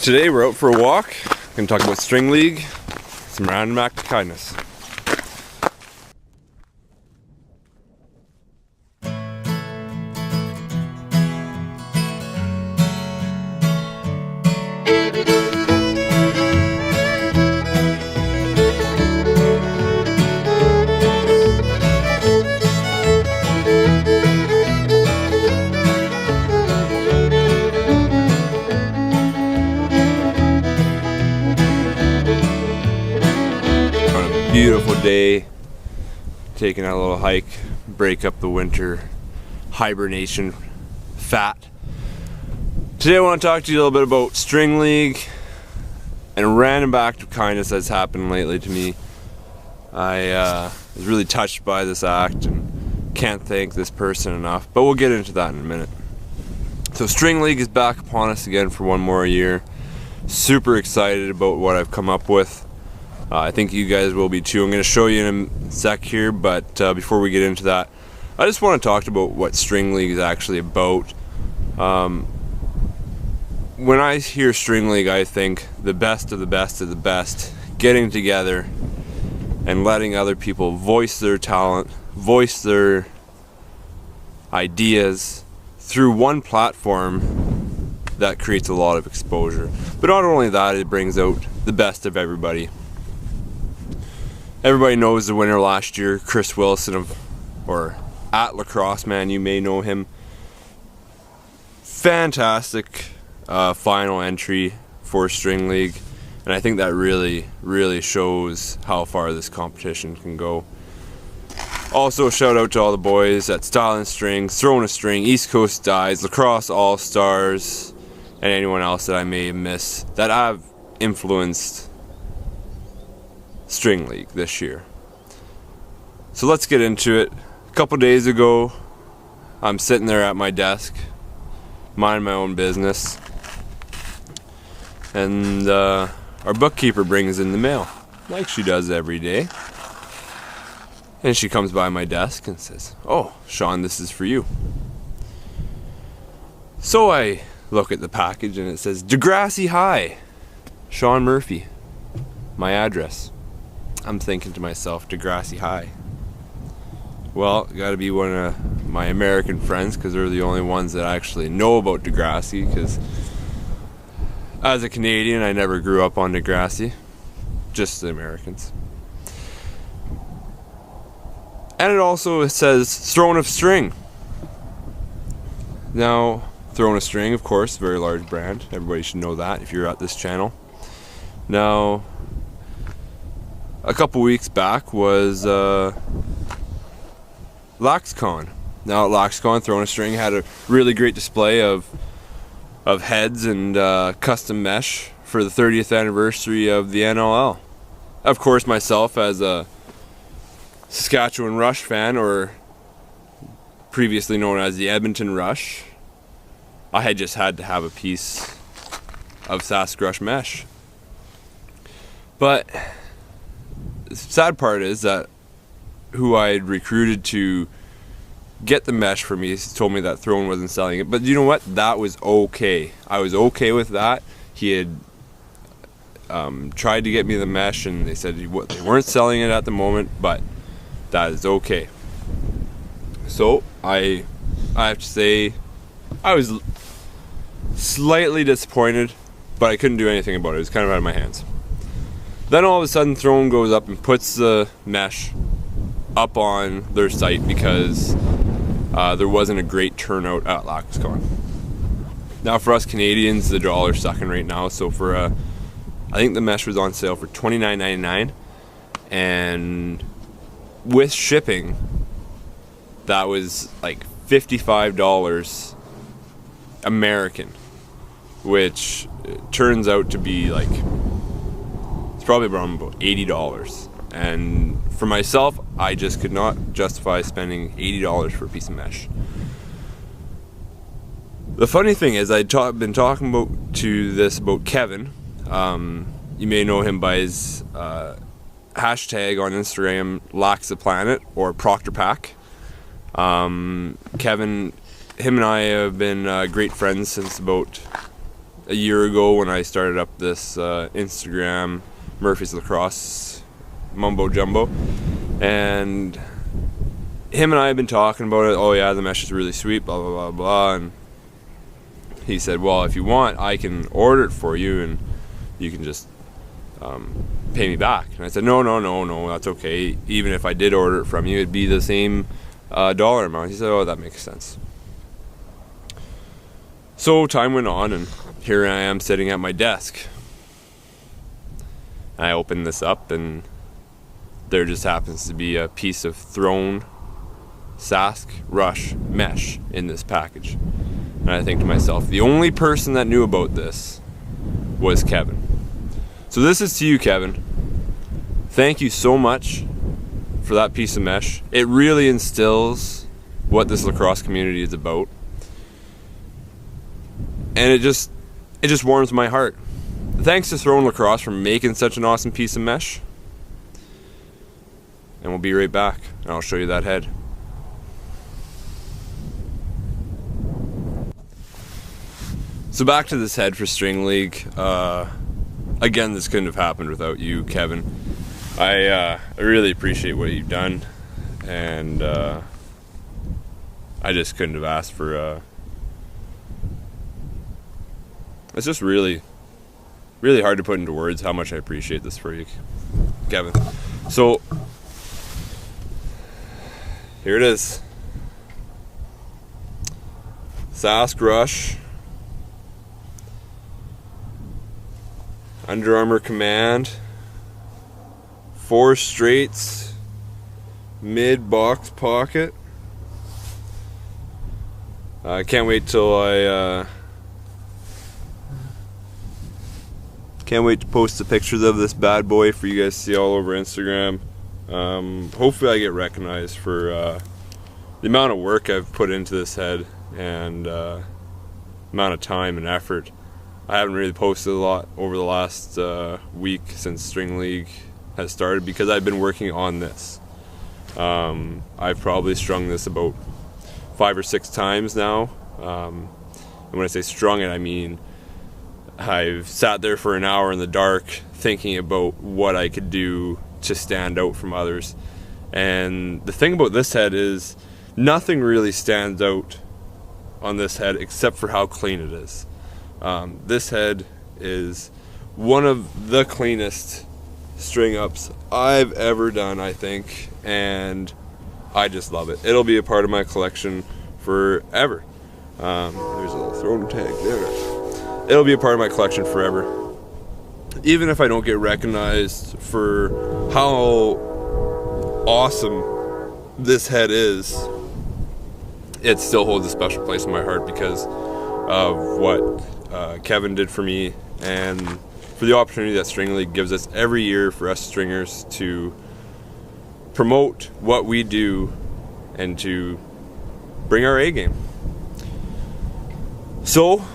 Today we're out for a walk. Gonna talk about string league, some random act of kindness. Beautiful day, taking a little hike, break up the winter hibernation fat. Today I want to talk to you a little bit about string league and a random act of kindness that's happened lately to me. I was really touched by this act and can't thank this person enough, but we'll get into that in a minute. So string league is back upon us again for one more year. Super excited about what I've come up with. I think you guys will be too. I'm going to show you in a sec here, but before we get into that, I just want to talk about what string league is actually about. When I hear string league, I think the best of the best of the best getting together and letting other people voice their talent, voice their ideas through one platform that creates a lot of exposure. But not only that, it brings out the best of everybody. Everybody knows the winner last year, Chris Wilson or at Lacrosse, man, you may know him. Fantastic final entry for string league, and I think that really shows how far this competition can go. Also, shout out to all the boys at Style and Strings, Throwing a String, East Coast Dies, Lacrosse All Stars, and anyone else that I may have missed that I've influenced string league this year. So let's get into it. A couple days ago, I'm sitting there at my desk, minding my own business, and our bookkeeper brings in the mail, like she does every day. And she comes by my desk and says, "Oh, Sean, this is for you." So I look at the package and it says, "Degrassi High, Sean Murphy," my address. I'm thinking to myself, Degrassi High. Well, gotta be one of my American friends, because they're the only ones that actually know about Degrassi, because as a Canadian, I never grew up on Degrassi. Just the Americans. And it also says Throwing a String. Now, Throwing a String, of course, very large brand. Everybody should know that if you're at this channel. Now, a couple weeks back was LacCon. Now at LacCon, Throwing a String had a really great display of heads and custom mesh for the 30th anniversary of the NLL. Of course, myself as a Saskatchewan Rush fan, or previously known as the Edmonton Rush, I had just had to have a piece of Sask mesh. But the sad part is that who I had recruited to get the mesh for me told me that Throne wasn't selling it. But you know what? That was okay. I was okay with that. He had tried to get me the mesh, and they said they weren't selling it at the moment, but that is okay. So I have to say I was slightly disappointed, but I couldn't do anything about it. It was kind of out of my hands. Then all of a sudden Throne goes up and puts the mesh up on their site because there wasn't a great turnout at LacCon. Now for us Canadians, the dollar's sucking right now, so for I think the mesh was on sale for $29.99, and with shipping that was like $55 American, which turns out to be like probably around about $80. And for myself, I just could not justify spending $80 for a piece of mesh. The funny thing is, I'd been talking about Kevin. You may know him by his hashtag on Instagram, LaxThePlanet, or Proctor Pack. Kevin, him and I have been great friends since about a year ago when I started up this Instagram Murphy's Lacrosse mumbo jumbo, and him and I have been talking about it. Oh yeah, the mesh is really sweet, blah blah blah blah. And he said, well, if you want, I can order it for you and you can just pay me back. And I said, no, that's okay. Even if I did order it from you, it'd be the same dollar amount. He said, oh, that makes sense. So time went on, and here I am sitting at my desk. I open this up, and there just happens to be a piece of thrown Sask Rush mesh in this package. And I think to myself, the only person that knew about this was Kevin. So this is to you, Kevin. Thank you so much for that piece of mesh. It really instills what this lacrosse community is about. And it just warms my heart. Thanks to Throwing Lacrosse for making such an awesome piece of mesh. And we'll be right back, and I'll show you that head. So back to this head for String League. Again, this couldn't have happened without you, Kevin. I really appreciate what you've done, and I just couldn't have asked for. It's just really, really hard to put into words how much I appreciate this for you, Kevin. So here it is, Sask Rush. Under Armour Command, 4 straights, mid box pocket. I can't wait till can't wait to post the pictures of this bad boy for you guys to see all over Instagram. Hopefully I get recognized for the amount of work I've put into this head and amount of time and effort. I haven't really posted a lot over the last week since String League has started because I've been working on this. I've probably strung this about 5 or 6 times now. And when I say strung it, I mean I've sat there for an hour in the dark thinking about what I could do to stand out from others. And the thing about this head is nothing really stands out on this head except for how clean it is. This head is one of the cleanest string ups I've ever done, I think, and I just love it. It'll be a part of my collection forever. There's a little thrown tag there. It'll be a part of my collection forever. Even if I don't get recognized for how awesome this head is, it still holds a special place in my heart because of what Kevin did for me and for the opportunity that String League gives us every year for us stringers to promote what we do and to bring our A game. So,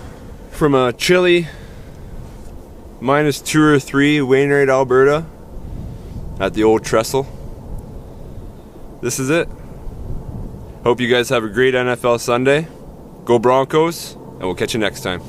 from a chilly -2 or 3 Wainwright, Alberta, at the old trestle, this is it. Hope you guys have a great NFL Sunday. Go Broncos, and we'll catch you next time.